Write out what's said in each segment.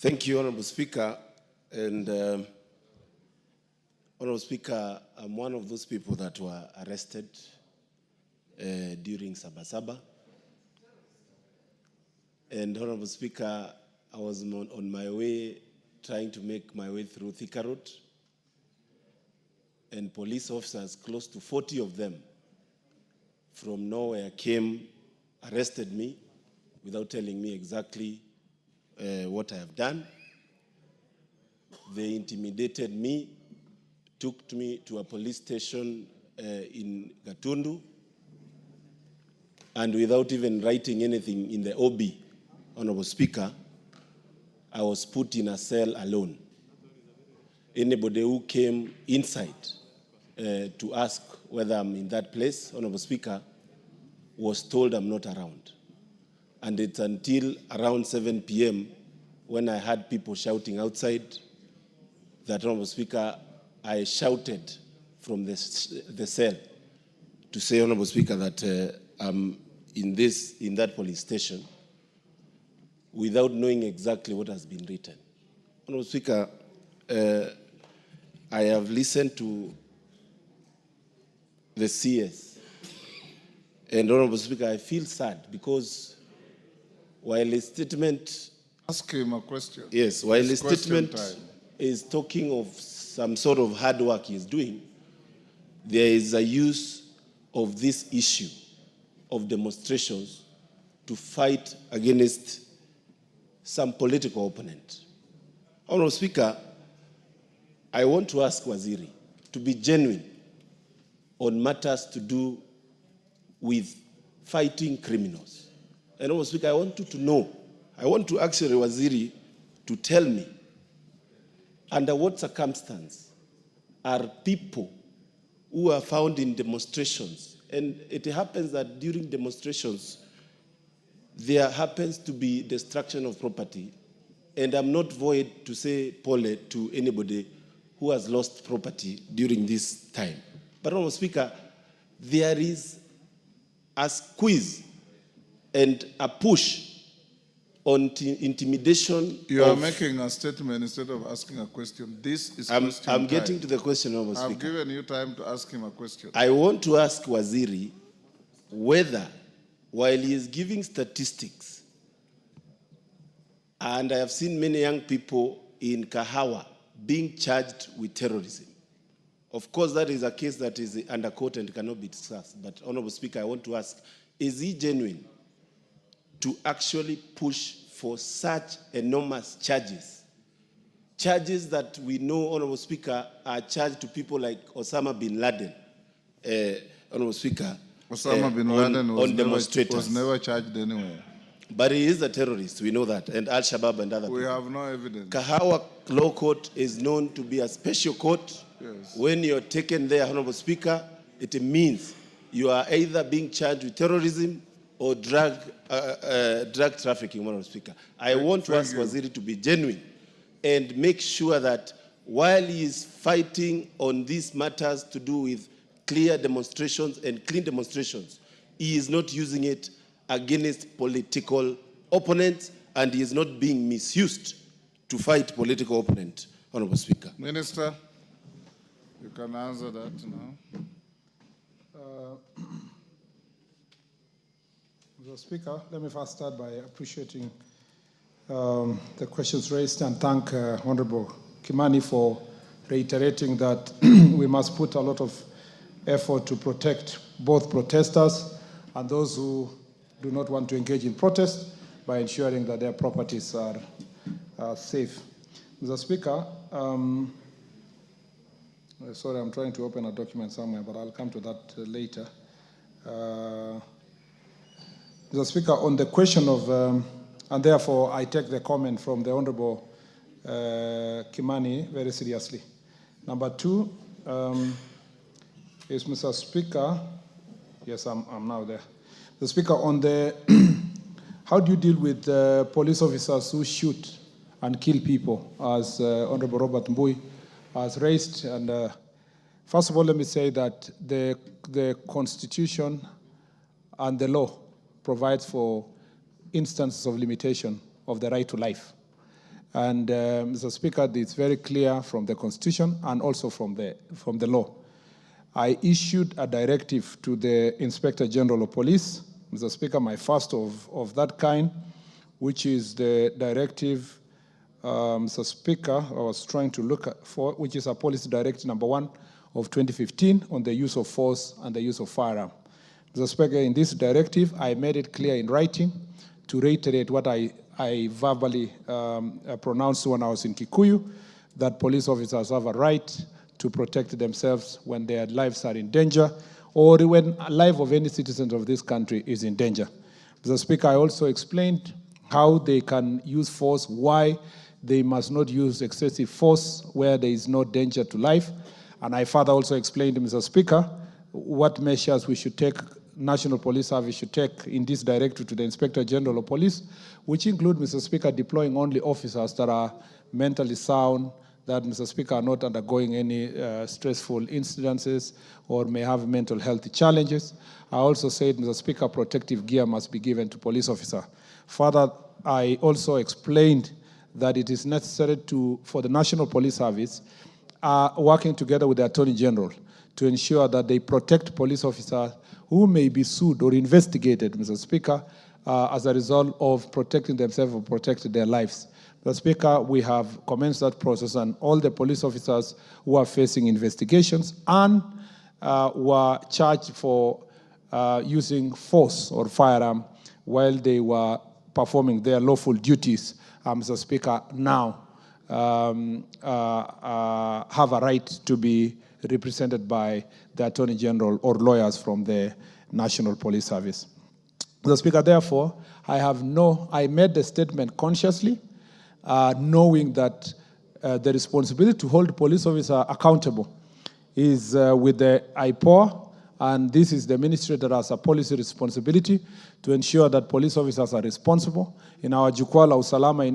Thank you, Honorable Speaker. And Honorable Speaker, I'm one of those people that were arrested during Sabasaba. And Honorable Speaker, I was on my way, trying to make my way through Thika Road. And police officers, close to 40 of them, from nowhere came, arrested me without telling me exactly what I have done. They intimidated me, took me to a police station in Gatundu, and without even writing anything in the OB, Honorable Speaker, I was put in a cell alone. Anybody who came inside to ask whether I'm in that place, Honorable Speaker, was told I'm not around. And it's until around 7 p.m. when I heard people shouting outside that, Honorable Speaker, I shouted from the cell to say, Honorable Speaker, that I'm in that police station without knowing exactly what has been written. Honorable Speaker, I have listened to the CS. And Honorable Speaker, I feel sad because while a statement... Ask him a question. Yes, while a statement is talking of some sort of hard work he's doing, there is a use of this issue of demonstrations to fight against some political opponent. Honorable Speaker, I want to ask Waziri to be genuine on matters to do with fighting criminals. And Honorable Speaker, I want you to know, I want to actually Waziri to tell me under what circumstance are people who are found in demonstrations, and it happens that during demonstrations there happens to be destruction of property, and I'm not void to say pole to anybody who has lost property during this time. But Honorable Speaker, there is a squeeze and a push on intimidation. You are making a statement instead of asking a question. This is question I'm time. getting to the question, Honorable Speaker. I've given you time to ask him a question. I want to ask Waziri whether, while he is giving statistics, and I have seen many young people in Kahawa being charged with terrorism. Of course, that is a case that is under court and cannot be discussed. But, Honorable Speaker, I want to ask, is he genuine to actually push for such enormous charges? Charges that we know, Honorable Speaker, are charged to people like Osama bin Laden, Honorable Speaker. Osama bin Laden was never charged anywhere. But he is a terrorist, we know that, and Al-Shabaab and other people. We have no evidence. Kahawa Law Court is known to be a special court. Yes. When you're taken there, Honorable Speaker, it means you are either being charged with terrorism or drug trafficking, Honorable Speaker. I want to ask Waziri to be genuine and make sure that while he is fighting on these matters to do with clear demonstrations and clean demonstrations, he is not using it against political opponents, and he is not being misused to fight political opponents, Honorable Speaker. Minister, you can answer that now. Mr. Speaker, let me first start by appreciating the questions raised and thank Honorable Kimani for reiterating that we must put a lot of effort to protect both protesters and those who do not want to engage in protest by ensuring that their properties are safe. Mr. Speaker, sorry, I'm trying to open a document somewhere, but I'll come to that later. Mr. Speaker, on the question of, and therefore I take the comment from the Honorable Kimani very seriously. Number two is, Mr. Speaker, yes, I'm now there. The Speaker, on the, how do you deal with police officers who shoot and kill people, as Honorable Robert Mbui has raised? And first of all, let me say that the Constitution and the law provides for instances of limitation of the right to life. And Mr. Speaker, it's very clear from the Constitution and also from the law. I issued a directive to the Inspector General of Police, Mr. Speaker, my first of that kind, which is the directive, Mr. Speaker, I was trying to look for, which is a policy directive number 1 of 2015 on the use of force and the use of firearm. Mr. Speaker, in this directive, I made it clear in writing to reiterate what I verbally pronounced when I was in Kikuyu, that police officers have a right to protect themselves when their lives are in danger or when the life of any citizen of this country is in danger. Mr. Speaker, I also explained how they can use force, why they must not use excessive force where there is no danger to life. And I further also explained, Mr. Speaker, what measures we should take, National Police Service should take in this directive to the Inspector General of Police, which include, Mr. Speaker, deploying only officers that are mentally sound, that, Mr. Speaker, are not undergoing any stressful incidences or may have mental health challenges. I also said, Mr. Speaker, protective gear must be given to police officers. Further, I also explained that it is necessary for the National Police Service working together with the Attorney General to ensure that they protect police officers who may be sued or investigated, Mr. Speaker, as a result of protecting themselves or protecting their lives. Mr. Speaker, we have commenced that process, and all the police officers who are facing investigations and were charged for using force or firearm while they were performing their lawful duties, Mr. Speaker, now have a right to be represented by the Attorney General or lawyers from the National Police Service. Mr. Speaker, therefore, I made the statement consciously, knowing that the responsibility to hold police officers accountable is with the IPOA, and this is the ministry that has a policy responsibility to ensure that police officers are responsible. In our Jukwaa la Usalama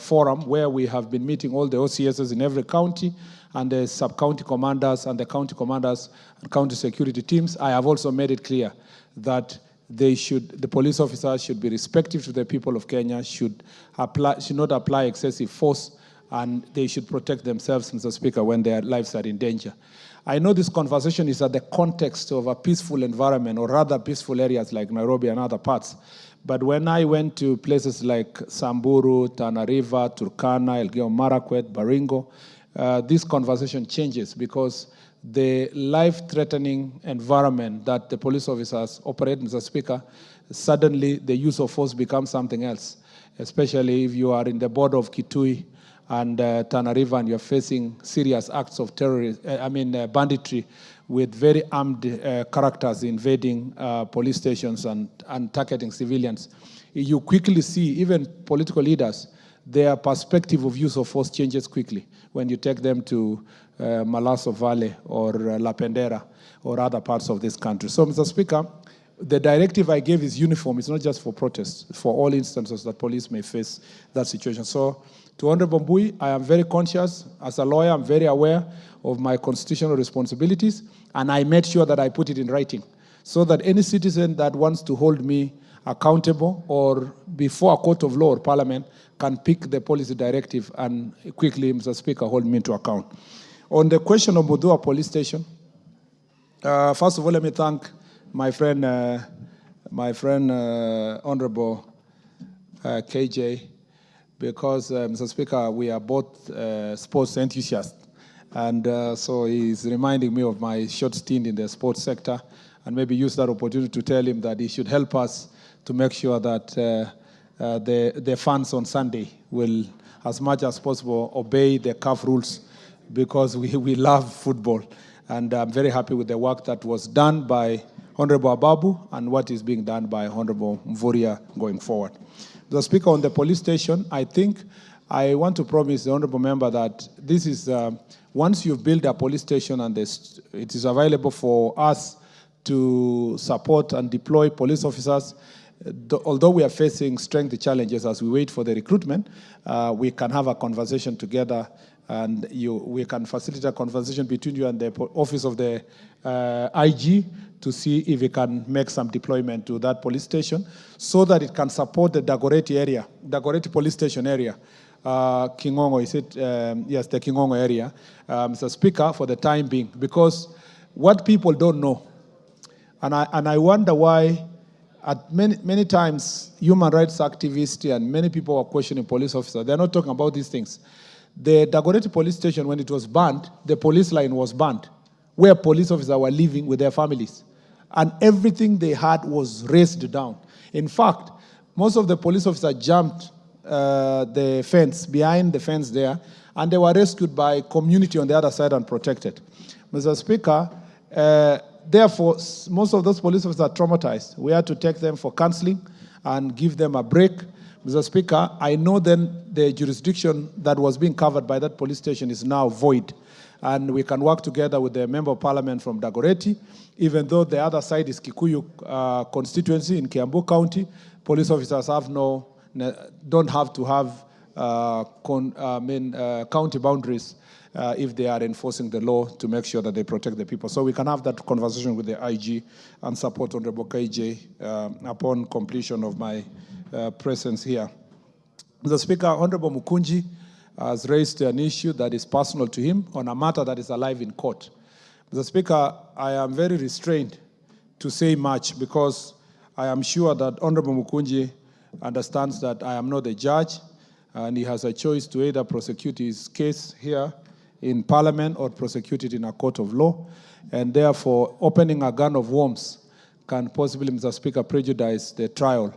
forum, where we have been meeting all the OCSs in every county, and the sub-county commanders and the county commanders and county security teams, I have also made it clear that the police officers should be respectful to the people of Kenya, should not apply excessive force, and they should protect themselves, Mr. Speaker, when their lives are in danger. I know this conversation is at the context of a peaceful environment, or rather peaceful areas like Nairobi and other parts. But when I went to places like Samburu, Tana River, Turkana, Elgeyo Marakwet, Baringo, this conversation changes because the life-threatening environment that the police officers operate, Mr. Speaker, suddenly the use of force becomes something else, especially if you are in the border of Kitui and Tana River and you're facing serious acts of banditry with very armed characters invading police stations and targeting civilians. You quickly see, even political leaders, their perspective of use of force changes quickly when you take them to Malaso Valley or La Pendera or other parts of this country. So, Mr. Speaker, the directive I gave is uniform. It's not just for protests, it's for all instances that police may face that situation. So, to Honorable Mbui, I am very conscious. As a lawyer, I'm very aware of my constitutional responsibilities, and I made sure that I put it in writing so that any citizen that wants to hold me accountable or before a court of law or parliament can pick the policy directive and quickly, Mr. Speaker, hold me to account. On the question of Mudua Police Station, first of all, let me thank my friend Honorable KJ, because, Mr. Speaker, we are both sports enthusiasts. And so he's reminding me of my short stint in the sports sector, and maybe use that opportunity to tell him that he should help us to make sure that the fans on Sunday will, as much as possible, obey the CAF rules, because we love football. And I'm very happy with the work that was done by Honorable Ababu and what is being done by Honorable Mvurya going forward. Mr. Speaker, on the police station, I think I want to promise the Honorable Member that this is, once you've built a police station and it is available for us to support and deploy police officers, although we are facing strength challenges as we wait for the recruitment, we can have a conversation together, and we can facilitate a conversation between you and the office of the IG to see if we can make some deployment to that police station so that it can support the Dagoretti area, Dagoretti police station area, Kingongo, is it? Yes, the Kingongo area, Mr. Speaker, for the time being, because what people don't know, and I wonder why, at many times, human rights activists and many people are questioning police officers. They're not talking about these things. The Dagoretti police station, when it was banned, the police line was banned, where police officers were living with their families. And everything they had was razed down. In fact, most of the police officers jumped the fence, behind the fence there, and they were rescued by community on the other side and protected. Mr. Speaker, therefore, most of those police officers are traumatized. We had to take them for counseling and give them a break. Mr. Speaker, I know then the jurisdiction that was being covered by that police station is now void. And we can work together with the Member of Parliament from Dagoretti, even though the other side is Kikuyu constituency in Kiambu County. Police officers don't have to have county boundaries if they are enforcing the law to make sure that they protect the people. So we can have that conversation with the IG and support Honorable KJ upon completion of my presence here. Mr. Speaker, Honorable Mukunji has raised an issue that is personal to him on a matter that is alive in court. Mr. Speaker, I am very restrained to say much because I am sure that Honorable Mukunji understands that I am not a judge and he has a choice to either prosecute his case here in Parliament or prosecute it in a court of law. And therefore, opening a gun of worms can possibly, Mr. Speaker, prejudice the trial,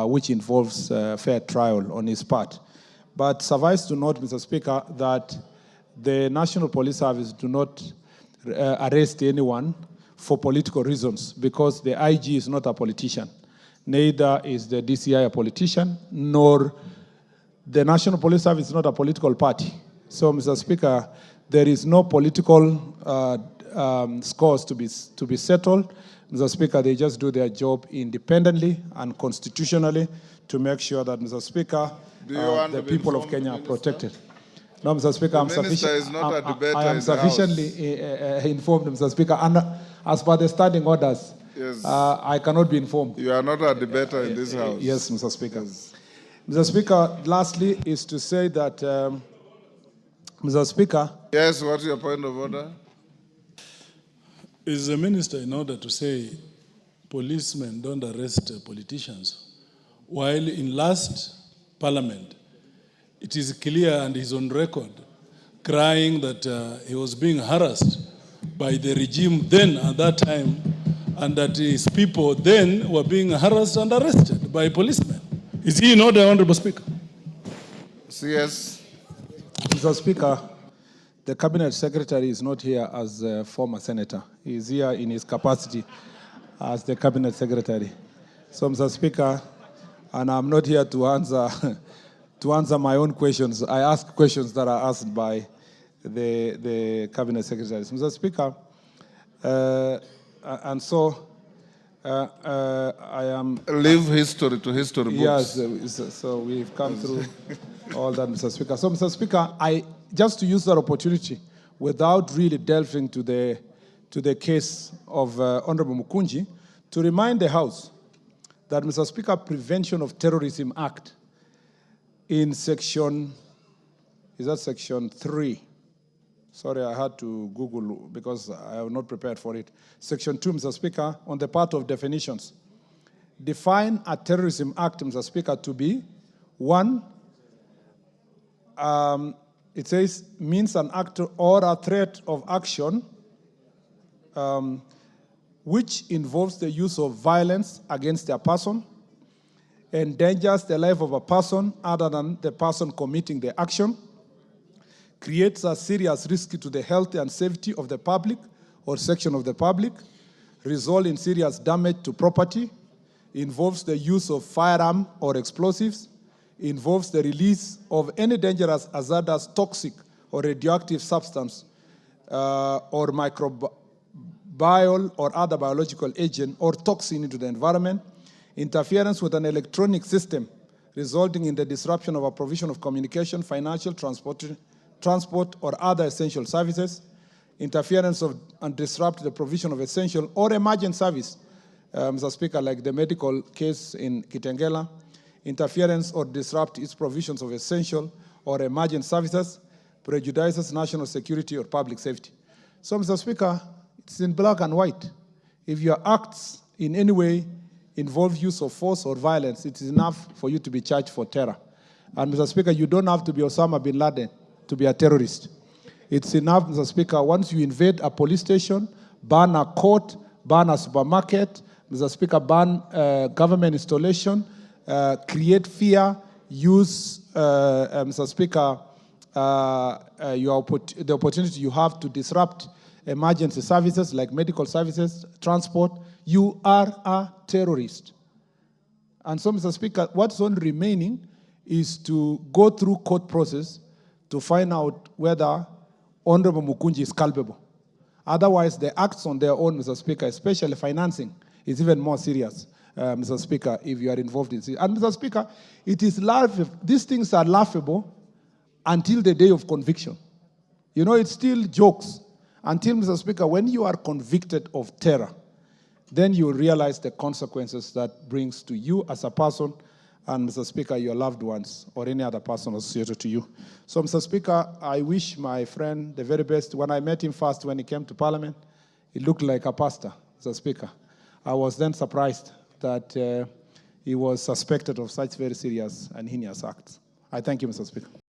which involves fair trial on his part. But suffice to note, Mr. Speaker, that the National Police Service do not arrest anyone for political reasons because the IG is not a politician. Neither is the DCI a politician, nor the National Police Service is not a political party. So, Mr. Speaker, there is no political scores to be settled. Mr. Speaker, they just do their job independently and constitutionally to make sure that, Mr. Speaker, the people of Kenya are protected. No, Mr. Speaker, I am sufficiently informed, Mr. Speaker, and as per the standing orders, yes, I cannot be informed. You are not a debater in this House. Yes, Mr. Speaker. Yes. Mr. Speaker, lastly is to say that, Mr. Speaker. Yes, what's your point of order? Is the minister in order to say policemen don't arrest politicians, while in last Parliament, it is clear and he's on record crying that he was being harassed by the regime then at that time, and that his people then were being harassed and arrested by policemen. Is he in order, Honorable Speaker? Yes. Mr. Speaker, the Cabinet Secretary is not here as a former senator. He is here in his capacity as the Cabinet Secretary. So, Mr. Speaker, and I'm not here to answer my own questions. I ask questions that are asked by the Cabinet Secretaries. Mr. Speaker, and so I am... Leave history to history books. Yes, so we've come through all that, Mr. Speaker. So, Mr. Speaker, just to use that opportunity, without really delving to the case of Honorable Mukunji, to remind the House that, Mr. Speaker, Prevention of Terrorism Act in section 3? Sorry, I had to Google because I have not prepared for it. Section 2, Mr. Speaker, on the part of definitions, define a terrorism act, Mr. Speaker, to be one, it says, means an act or a threat of action which involves the use of violence against a person, endangers the life of a person other than the person committing the action, creates a serious risk to the health and safety of the public or section of the public, result in serious damage to property, involves the use of firearm or explosives, involves the release of any dangerous, hazardous, toxic, or radioactive substance or microbial or other biological agent or toxin into the environment, interference with an electronic system resulting in the disruption of a provision of communication, financial, transport or other essential services, interference of and disrupt the provision of essential or emergent service, Mr. Speaker, like the medical case in Kitengela, interference or disrupt its provisions of essential or emergency services prejudices national security or public safety. So, Mr. Speaker, it's in black and white. If your acts in any way involve use of force or violence, it is enough for you to be charged for terror. And, Mr. Speaker, you don't have to be Osama bin Laden to be a terrorist. It's enough, Mr. Speaker, once you invade a police station, ban a court, ban a supermarket, Mr. Speaker, ban government installation, create fear, use, Mr. Speaker, the opportunity you have to disrupt emergency services like medical services, transport, you are a terrorist. And so, Mr. Speaker, what's only remaining is to go through court process to find out whether Honorable Mukunji is culpable. Otherwise, the acts on their own, Mr. Speaker, especially financing, is even more serious, Mr. Speaker, if you are involved in it. And, Mr. Speaker, it is laughable. These things are laughable until the day of conviction. You know, it's still jokes until, Mr. Speaker, when you are convicted of terror, then you realize the consequences that brings to you as a person and, Mr. Speaker, your loved ones or any other person associated to you. So, Mr. Speaker, I wish my friend the very best. When I met him first when he came to Parliament, he looked like a pastor, Mr. Speaker. I was then surprised that he was suspected of such very serious and heinous acts. I thank you, Mr. Speaker.